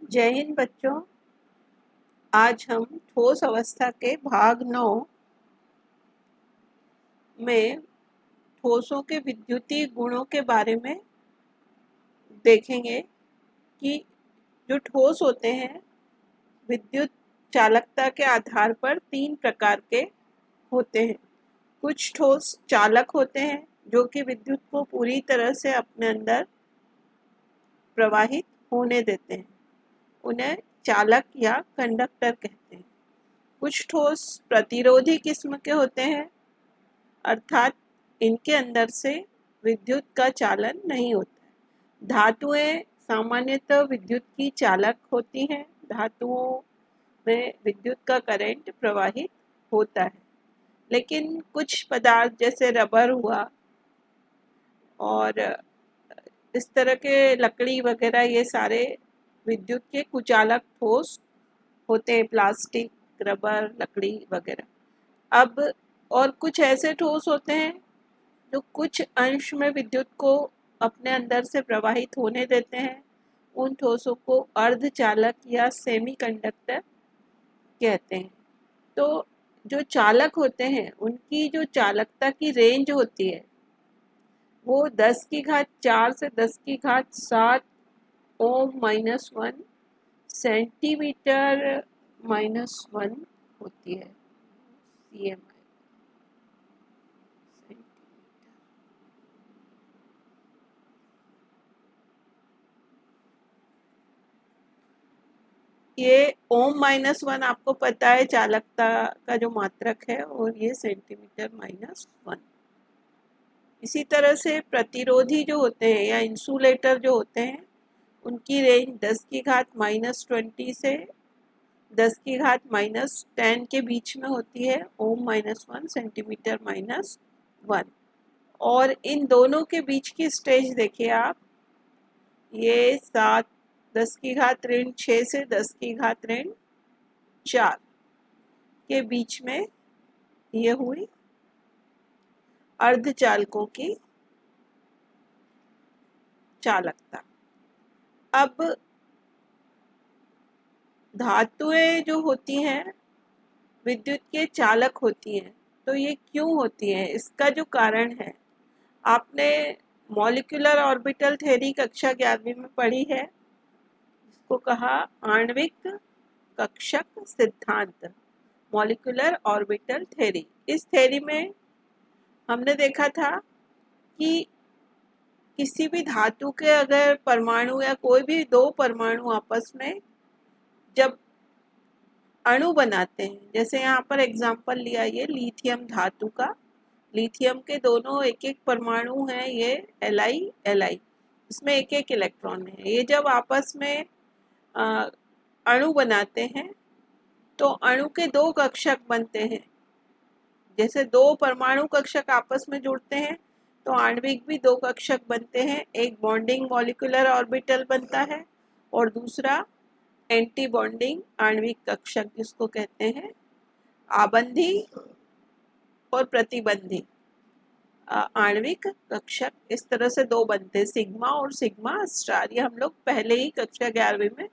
जय हिंद बच्चों। आज हम ठोस अवस्था के भाग 9 में ठोसों के विद्युतीय गुणों के बारे में देखेंगे कि जो ठोस होते हैं विद्युत चालकता के आधार पर 3 प्रकार के होते हैं। कुछ ठोस चालक होते हैं जो कि विद्युत को पूरी तरह से अपने अंदर प्रवाहित होने देते हैं, उन्हें चालक या कंडक्टर कहते हैं। कुछ ठोस प्रतिरोधी किस्म के होते हैं, अर्थात इनके अंदर से विद्युत का चालन नहीं होता है। धातुएं सामान्यतः विद्युत की चालक होती हैं। धातुओं में विद्युत का करंट प्रवाहित होता है, लेकिन कुछ पदार्थ जैसे रबर हुआ और इस तरह के लकड़ी वगैरह, ये सारे विद्युत के कुचालक ठोस होते हैं, प्लास्टिक, रबर, लकड़ी वगैरह। अब और कुछ ऐसे ठोस होते हैं जो कुछ अंश में विद्युत को अपने अंदर से प्रवाहित होने देते हैं। उन ठोसों को अर्धचालक या सेमीकंडक्टर कहते हैं। तो जो चालक होते हैं उनकी जो चालकता की रेंज होती है वो 10 की घात 4 से 10 की घात 7 ओम -1 सेंटीमीटर -1 होती है। सीएम ये ओम -1 आपको पता है चालकता का जो मात्रक है, और ये सेंटीमीटर -1। इसी तरह से प्रतिरोधी जो होते हैं या इंसुलेटर जो होते हैं उनकी रेंज 10 की घात -20 से 10 की घात -10 के बीच में होती है, ओम -1 सेंटीमीटर -1। और इन दोनों के बीच की स्टेज देखिए आप, ये 10 की घात -6 से 10 की घात -4 के बीच में ये हुई अर्धचालकों की चालकता। अब धातुएं जो होती हैं विद्युत के चालक होती हैं, तो ये क्यों होती हैं, इसका जो कारण है आपने मॉलिक्यूलर ऑर्बिटल थ्योरी कक्षा 11वीं में पढ़ी है, इसको कहा आणविक कक्षक सिद्धांत, मॉलिक्यूलर ऑर्बिटल थ्योरी। इस थ्योरी में हमने देखा था कि किसी भी धातु के अगर परमाणु या कोई भी दो परमाणु आपस में जब अणु बनाते हैं, जैसे यहाँ पर एग्जांपल लिया ये लिथियम धातु का, लिथियम के दोनों एक एक परमाणु हैं, ये Li, इसमें एक एक इलेक्ट्रॉन है। ये जब आपस में अणु बनाते हैं तो अणु के दो कक्षक बनते हैं। जैसे दो परमाणु कक्षक आपस में जुड़ते हैं तो आणविक भी दो कक्षक बनते हैं। एक बॉन्डिंग मॉलिक्यूलर ऑर्बिटल बनता है और दूसरा एंटी बॉन्डिंग आणविक कक्षक, जिसको कहते हैं आबंधी और प्रतिबंधी आणविक कक्षक। इस तरह से दो बनते हैं, सिग्मा और सिग्मा स्टार। ये हम लोग पहले ही कक्षा 11वीं में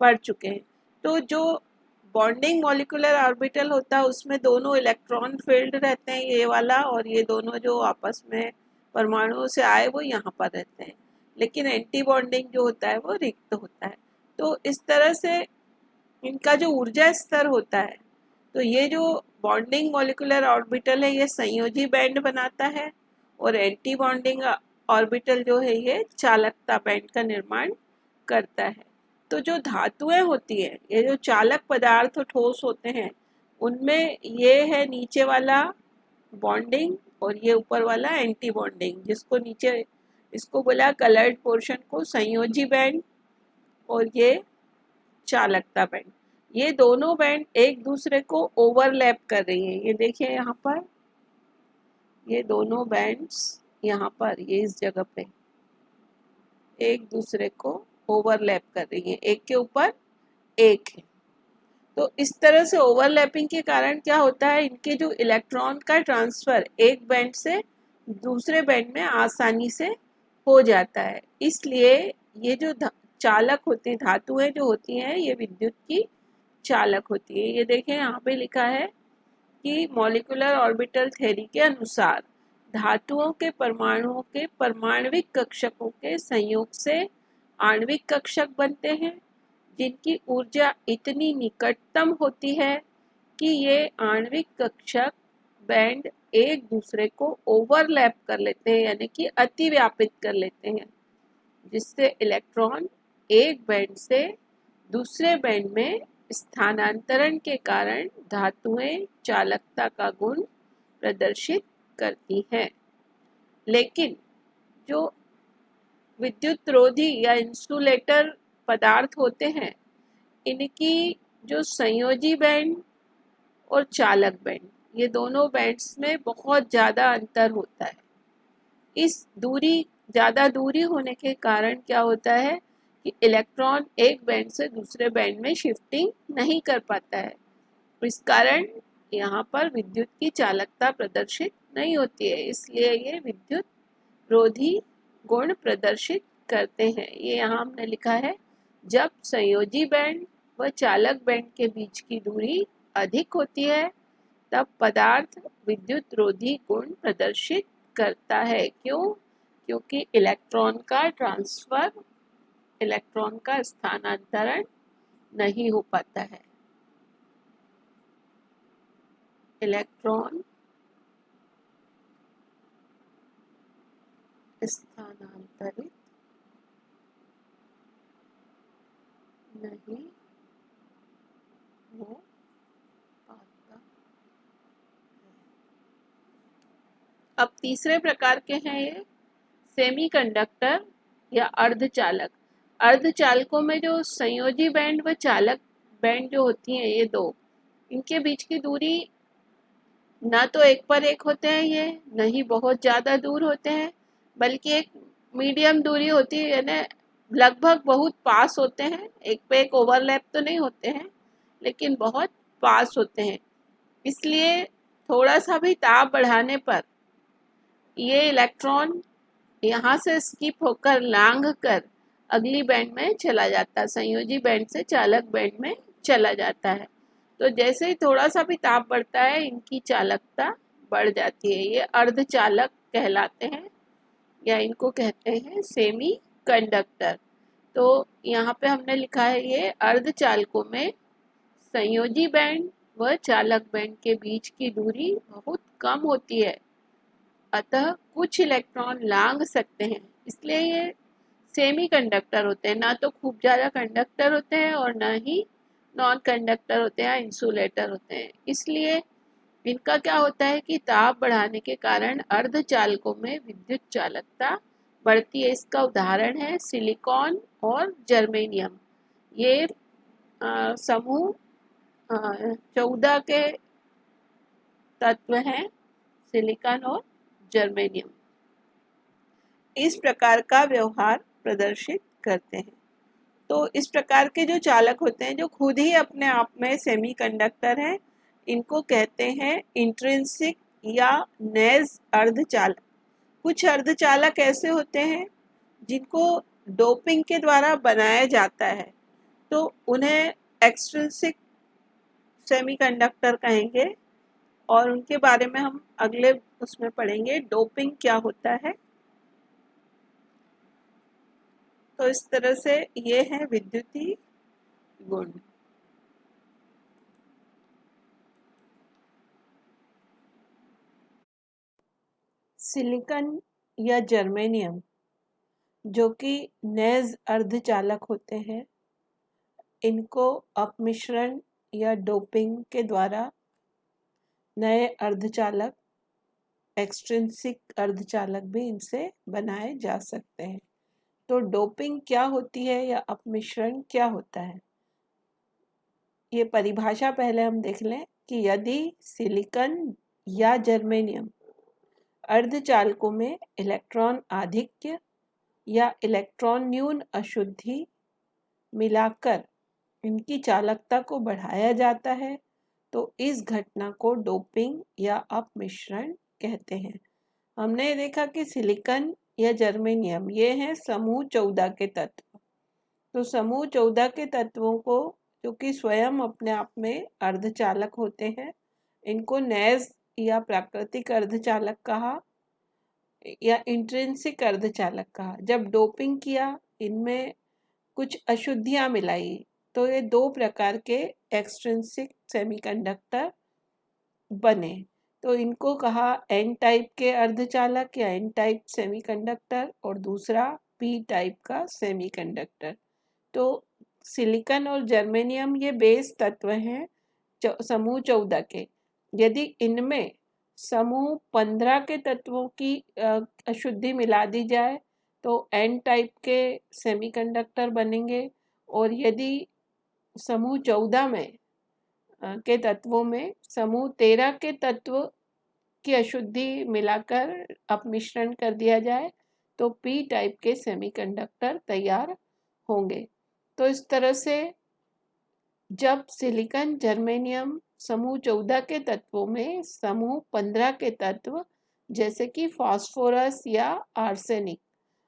पढ़ चुके हैं। तो जो बॉन्डिंग मॉलिक्यूलर ऑर्बिटल होता है उसमें दोनों इलेक्ट्रॉन फील्ड रहते हैं, ये वाला, और ये दोनों जो आपस में परमाणुओं से आए वो यहाँ पर रहते हैं। लेकिन एंटी बॉन्डिंग जो होता है वो रिक्त होता है। तो इस तरह से इनका जो ऊर्जा स्तर होता है, तो ये जो बॉन्डिंग मॉलिक्यूलर ऑर्बिटल है ये संयोजी बैंड बनाता है, और एंटी बॉन्डिंग ऑर्बिटल जो है ये चालकता बैंड का निर्माण करता है। तो जो धातुएं होती है, ये जो चालक पदार्थ ठोस होते हैं, उनमें ये है नीचे वाला बॉन्डिंग और ये ऊपर वाला एंटी बॉन्डिंग, जिसको नीचे इसको बोला कलर्ड पोर्शन को संयोजी बैंड, और ये चालकता बैंड। ये दोनों बैंड एक दूसरे को ओवरलैप कर रही हैं। ये देखिए यहाँ पर, ये दोनों बैंड्स यहाँ पर, ये इस जगह पे एक दूसरे को ओवरलैप कर रही हैं, एक के ऊपर एक है। तो इस तरह से ओवरलैपिंग के कारण क्या होता है, इनके जो इलेक्ट्रॉन का ट्रांसफर एक बैंड से दूसरे बैंड में आसानी से हो जाता है। इसलिए ये जो चालक होते हैं, धातुएं जो होती हैं ये विद्युत की चालक होती है। ये देखें यहाँ पे लिखा है कि मॉलिक्यूलर ऑर्बिटल थ्योरी के अनुसार धातुओं के परमाणुओं के परमाणविक कक्षकों के संयोग से आणविक कक्षक बनते हैं, जिनकी ऊर्जा इतनी निकटतम होती है कि ये आणविक कक्षक बैंड एक दूसरे को ओवरलैप कर लेते हैं, यानी कि अतिव्यापित कर लेते हैं, जिससे इलेक्ट्रॉन एक बैंड से दूसरे बैंड में स्थानांतरण के कारण धातुएं चालकता का गुण प्रदर्शित करती हैं। लेकिन जो विद्युतरोधी या इंसुलेटर पदार्थ होते हैं, इनकी जो संयोजी बैंड और चालक बैंड, ये दोनों बैंड्स में बहुत ज़्यादा अंतर होता है। इस ज़्यादा दूरी होने के कारण क्या होता है कि इलेक्ट्रॉन एक बैंड से दूसरे बैंड में शिफ्टिंग नहीं कर पाता है। इस कारण यहाँ पर विद्युत की चालकता प्रदर्शित नहीं होती है, इसलिए ये विद्युत रोधी गुण प्रदर्शित करते हैं। ये यहाँ हमने लिखा है, जब संयोजी बैंड व चालक बैंड के बीच की दूरी अधिक होती है तब पदार्थ विद्युत रोधी गुण प्रदर्शित करता है। क्यों? क्योंकि इलेक्ट्रॉन का स्थानांतरण नहीं हो पाता है। इलेक्ट्रॉन स्थानांतरित नहीं हो पाता है। अब तीसरे प्रकार के हैं ये सेमीकंडक्टर या अर्धचालक। अर्धचालकों में जो संयोजी बैंड व चालक बैंड जो होती हैं, ये दो, इनके बीच की दूरी ना तो एक पर एक होते हैं, ये न ही बहुत ज़्यादा दूर होते हैं, बल्कि एक मीडियम दूरी होती है, यानी लगभग बहुत पास होते हैं। एक पे एक ओवरलैप तो नहीं होते हैं, लेकिन बहुत पास होते हैं। इसलिए थोड़ा सा भी ताप बढ़ाने पर ये इलेक्ट्रॉन यहाँ से स्किप होकर लांघ कर अगली बैंड में चला जाता है, संयोजी बैंड से चालक बैंड में चला जाता है। तो जैसे ही थोड़ा सा भी ताप बढ़ता है, इनकी चालकता बढ़ जाती है। ये अर्धचालक कहलाते हैं या इनको कहते हैं सेमी कंडक्टर। तो यहाँ पे हमने लिखा है, ये अर्धचालकों में संयोजी बैंड व चालक बैंड के बीच की दूरी बहुत कम होती है, अतः कुछ इलेक्ट्रॉन लांघ सकते हैं, इसलिए ये सेमी कंडक्टर होते हैं। ना तो खूब ज़्यादा कंडक्टर होते हैं और ना ही नॉन कंडक्टर होते हैं, इंसुलेटर होते हैं। इसलिए इनका क्या होता है कि ताप बढ़ाने के कारण अर्धचालकों में विद्युत चालकता बढ़ती है। इसका उदाहरण है सिलिकॉन और जर्मेनियम। ये समूह 14 के तत्व हैं, सिलिकॉन और जर्मेनियम। इस प्रकार का व्यवहार प्रदर्शित करते हैं। तो इस प्रकार के जो चालक होते हैं, जो खुद ही अपने आप में सेमीकंडक्टर हैं, इनको कहते हैं इंट्रिंसिक या नेज अर्धचालक। कुछ अर्धचालक ऐसे होते हैं जिनको डोपिंग के द्वारा बनाया जाता है, तो उन्हें एक्सट्रिंसिक सेमीकंडक्टर कहेंगे, और उनके बारे में हम अगले उसमें पढ़ेंगे, डोपिंग क्या होता है। तो इस तरह से ये है विद्युतीय गुण। सिलिकॉन या जर्मेनियम जो कि नेज अर्धचालक होते हैं, इनको अपमिश्रण या डोपिंग के द्वारा नए अर्धचालक, एक्सट्रिंसिक अर्धचालक भी इनसे बनाए जा सकते हैं। तो डोपिंग क्या होती है या अपमिश्रण क्या होता है, ये परिभाषा पहले हम देख लें कि यदि सिलिकॉन या जर्मेनियम अर्धचालकों में इलेक्ट्रॉन आधिक्य या इलेक्ट्रॉन न्यून अशुद्धि मिलाकर इनकी चालकता को बढ़ाया जाता है, तो इस घटना को डोपिंग या अपमिश्रण कहते हैं। हमने देखा कि सिलिकॉन या जर्मेनियम ये हैं समूह 14 के तत्व, तो समूह 14 के तत्वों को, जो कि स्वयं अपने आप में अर्धचालक होते हैं, इनको नैज या प्राकृतिक अर्धचालक कहा या इंट्रिंसिक अर्धचालक कहा। जब डोपिंग किया, इनमें कुछ अशुद्धियां मिलाई, तो ये दो प्रकार के एक्सट्रिंसिक सेमीकंडक्टर बने। तो इनको कहा एन टाइप के अर्धचालक या एन टाइप सेमीकंडक्टर, और दूसरा पी टाइप का सेमीकंडक्टर। तो सिलिकॉन और जर्मेनियम ये बेस तत्व हैं समूह 14 के। यदि इनमें समूह 15 के तत्वों की अशुद्धि मिला दी जाए तो एन टाइप के सेमीकंडक्टर बनेंगे, और यदि समूह 14 में के तत्वों में समूह 13 के तत्व की अशुद्धि मिलाकर अपमिश्रण कर दिया जाए तो पी टाइप के सेमीकंडक्टर तैयार होंगे। तो इस तरह से जब सिलिकॉन जर्मेनियम समूह 14 के तत्वों में समूह 15 के तत्व जैसे कि फास्फोरस या आर्सेनिक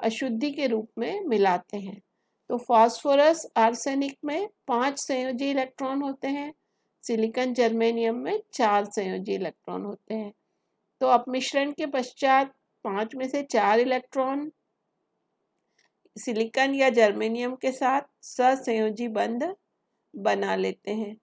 अशुद्धि के रूप में मिलाते हैं, तो फास्फोरस आर्सेनिक में 5 संयोजी इलेक्ट्रॉन होते हैं, सिलिकॉन जर्मेनियम में 4 संयोजी इलेक्ट्रॉन होते हैं। तो अपमिश्रण के पश्चात 5 में से 4 इलेक्ट्रॉन सिलिकॉन या जर्मेनियम के साथ सहसंयोजी बंध बना लेते हैं,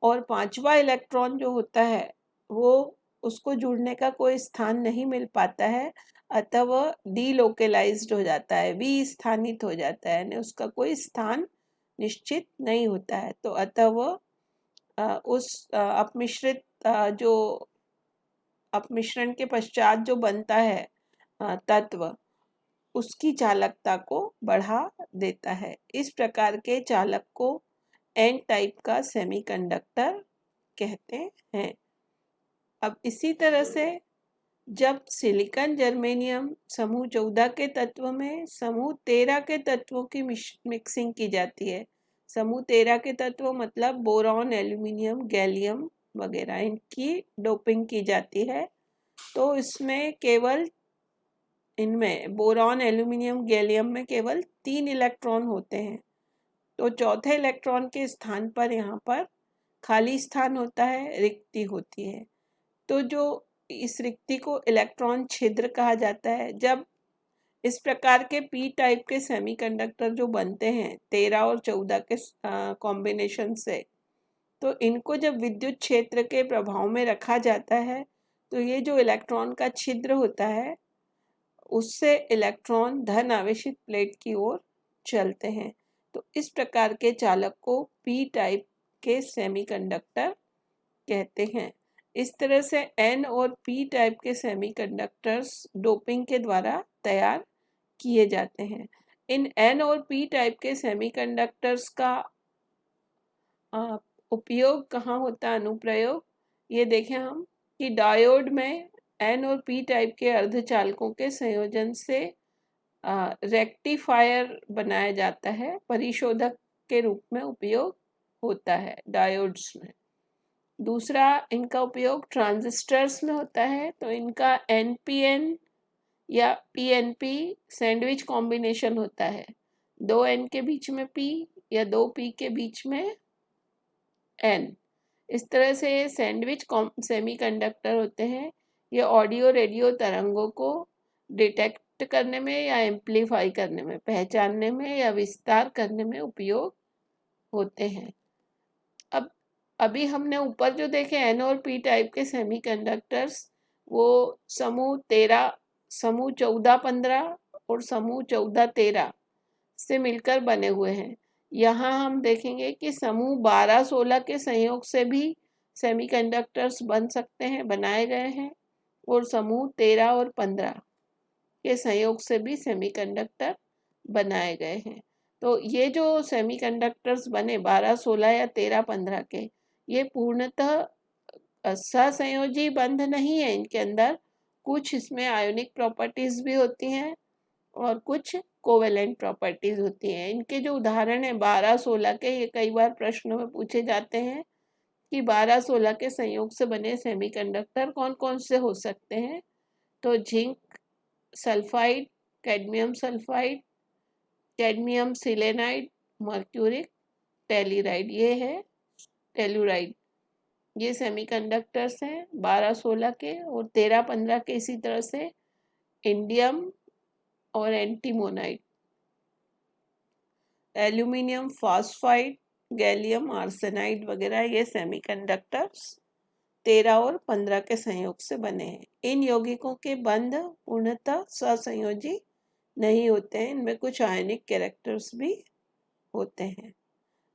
और 5वां इलेक्ट्रॉन जो होता है वो उसको जुड़ने का कोई स्थान नहीं मिल पाता है, अतः वह डीलोकेलाइज्ड हो जाता है, विस्थानित हो जाता है, यानी उसका कोई स्थान निश्चित नहीं होता है। तो अतः वह उस अपमिश्रित जो अपमिश्रण के पश्चात जो बनता है तत्व, उसकी चालकता को बढ़ा देता है। इस प्रकार के चालक को एन टाइप का सेमीकंडक्टर कहते हैं। अब इसी तरह से जब सिलिकॉन जर्मेनियम समूह 14 के तत्व में समूह 13 के तत्वों की मिक्सिंग की जाती है, समूह 13 के तत्व मतलब बोरॉन, एल्यूमिनियम, गैलियम वगैरह, इनकी डोपिंग की जाती है, तो इसमें केवल इनमें बोरॉन, एल्यूमिनियम, गैलियम में केवल 3 इलेक्ट्रॉन होते हैं। तो चौथे इलेक्ट्रॉन के स्थान पर यहाँ पर खाली स्थान होता है, रिक्ति होती है। तो जो इस रिक्ति को इलेक्ट्रॉन छिद्र कहा जाता है। जब इस प्रकार के पी टाइप के सेमीकंडक्टर जो बनते हैं 13 और 14 के कॉम्बिनेशन से, तो इनको जब विद्युत क्षेत्र के प्रभाव में रखा जाता है तो ये जो इलेक्ट्रॉन का छिद्र होता है उससे इलेक्ट्रॉन धन आवेशित प्लेट की ओर चलते हैं। तो इस प्रकार के चालक को पी टाइप के सेमीकंडक्टर कहते हैं। इस तरह से एन और पी टाइप के सेमीकंडक्टर्स डोपिंग के द्वारा तैयार किए जाते हैं। इन एन और पी टाइप के सेमीकंडक्टर्स का उपयोग कहाँ होता है, अनुप्रयोग, ये देखें हम कि डायोड में एन और पी टाइप के अर्धचालकों के संयोजन से रेक्टिफायर बनाया जाता है, परिशोधक के रूप में उपयोग होता है डायोड्स में। दूसरा इनका उपयोग ट्रांजिस्टर्स में होता है, तो इनका एनपीएन या पीएनपी सैंडविच कॉम्बिनेशन होता है, 2 एन के बीच में पी या 2 पी के बीच में एन। इस तरह से ये सैंडविच सेमीकंडक्टर होते हैं। ये ऑडियो रेडियो तरंगों को डिटेक्ट करने में या एम्पलीफाई करने में, पहचानने में या विस्तार करने में उपयोग होते हैं। अब अभी हमने ऊपर जो देखे एन और पी टाइप के सेमीकंडक्टर्स, वो समूह 13, समूह 14-15 और समूह 14-13 से मिलकर बने हुए हैं। यहाँ हम देखेंगे कि समूह 12-16 के संयोग से भी सेमीकंडक्टर्स बन सकते हैं, बनाए गए हैं, और समूह 13 और 15 के संयोग से भी सेमीकंडक्टर बनाए गए हैं। तो ये जो सेमीकंडक्टर्स बने 12, 16 या 13, 15 के, ये पूर्णतः सहसंयोजी बंध नहीं है। इनके अंदर कुछ इसमें आयोनिक प्रॉपर्टीज भी होती हैं और कुछ कोवेलेंट प्रॉपर्टीज होती हैं। इनके जो उदाहरण हैं 12, 16 के, ये कई बार प्रश्नों में पूछे जाते हैं कि 12, 16 के संयोग से बने सेमीकंडक्टर कौन कौन से हो सकते हैं। तो zinc sulphide, cadmium sulphide, cadmium selenide, mercuric telluride, ये है टेलुराइड। ये सेमीकंडक्टर्स हैं 12-16 के, और 13-15 के इसी तरह से इंडियम और एंटीमोनाइट। एल्यूमिनियम फॉस्फाइड, गैलियम आर्सेनाइड वगैरह ये सेमीकंडक्टर्स 13 और 15 के संयोग से बने हैं। इन यौगिकों के बंध पूर्णतः सहसंयोजी नहीं होते हैं, इनमें कुछ आयनिक कैरेक्टर्स भी होते हैं।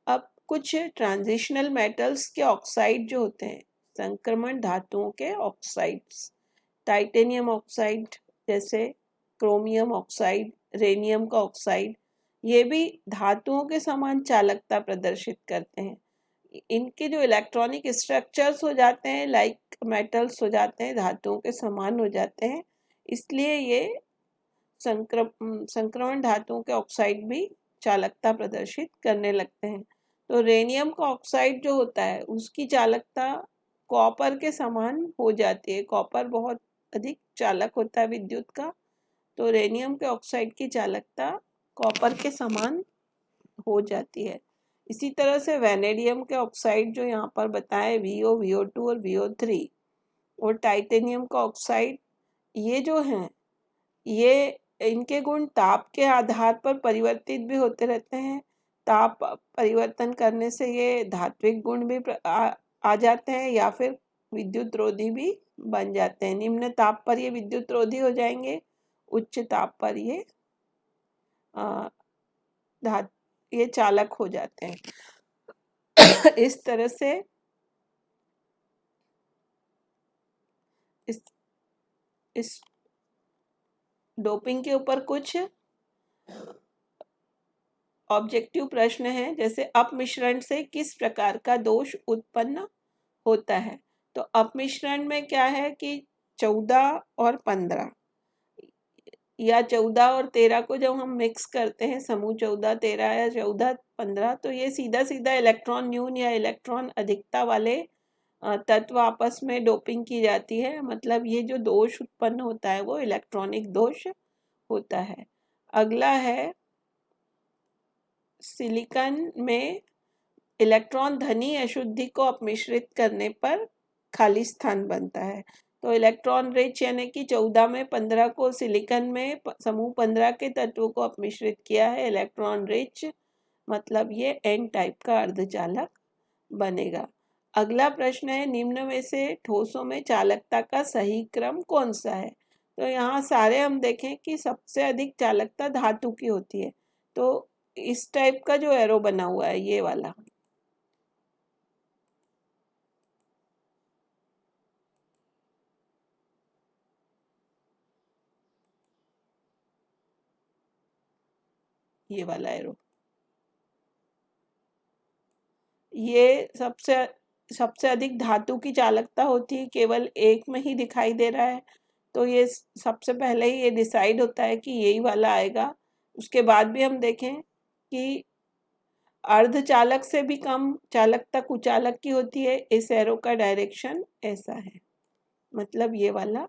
अब कुछ ट्रांजिशनल मेटल्स के ऑक्साइड जो होते हैं, संक्रमण धातुओं के ऑक्साइड्स, टाइटेनियम ऑक्साइड जैसे क्रोमियम ऑक्साइड, रेनियम का ऑक्साइड, ये भी धातुओं के समान चालकता प्रदर्शित करते हैं। इनके जो इलेक्ट्रॉनिक स्ट्रक्चर्स हो जाते हैं लाइक मेटल्स हो जाते हैं, धातुओं के समान हो जाते हैं, इसलिए ये संक्रमण धातुओं के ऑक्साइड भी चालकता प्रदर्शित करने लगते हैं। तो रेनियम का ऑक्साइड जो होता है उसकी चालकता कॉपर के समान हो जाती है। कॉपर बहुत अधिक चालक होता है विद्युत का, तो रेनियम के ऑक्साइड की चालकता कॉपर के समान हो जाती है। इसी तरह से वैनेडियम के ऑक्साइड जो यहाँ पर बताए VO, VO2 और VO3, और टाइटेनियम का ऑक्साइड, ये जो हैं ये इनके गुण ताप के आधार पर परिवर्तित भी होते रहते हैं। ताप परिवर्तन करने से ये धात्विक गुण भी आ जाते हैं या फिर विद्युत रोधी भी बन जाते हैं। निम्न ताप पर ये विद्युत रोधी हो जाएंगे, उच्च ताप पर ये ये चालक हो जाते हैं। इस तरह से इस डोपिंग के ऊपर कुछ ऑब्जेक्टिव प्रश्न हैं, जैसे अपमिश्रण से किस प्रकार का दोष उत्पन्न होता है। तो अपमिश्रण में क्या है कि 14 और 15 या 14 और 13 को जब हम मिक्स करते हैं, समूह 14 13 या 14 15, तो ये सीधा सीधा इलेक्ट्रॉन न्यून या इलेक्ट्रॉन अधिकता वाले तत्व आपस में डोपिंग की जाती है। मतलब ये जो दोष उत्पन्न होता है वो इलेक्ट्रॉनिक दोष होता है। अगला है सिलिकॉन में इलेक्ट्रॉन धनी अशुद्धि को अपमिश्रित करने पर खाली स्थान बनता है। तो इलेक्ट्रॉन रिच यानी कि 14 में 15 को सिलिकॉन में समूह 15 के तत्वों को अपमिश्रित किया है, इलेक्ट्रॉन रिच, मतलब ये एन टाइप का अर्धचालक बनेगा। अगला प्रश्न है निम्न में से ठोसों में चालकता का सही क्रम कौन सा है। तो यहाँ सारे हम देखें कि सबसे अधिक चालकता धातु की होती है। तो इस टाइप का जो एरो बना हुआ है ये वाला, ये वाला एरो, ये सबसे अधिक धातु की चालकता होती है, केवल एक में ही दिखाई दे रहा है। तो ये सबसे पहले ही ये डिसाइड होता है कि यही वाला आएगा। उसके बाद भी हम देखें कि अर्धचालक से भी कम चालकता कुचालक की होती है। इस एरो का डायरेक्शन ऐसा है, मतलब ये वाला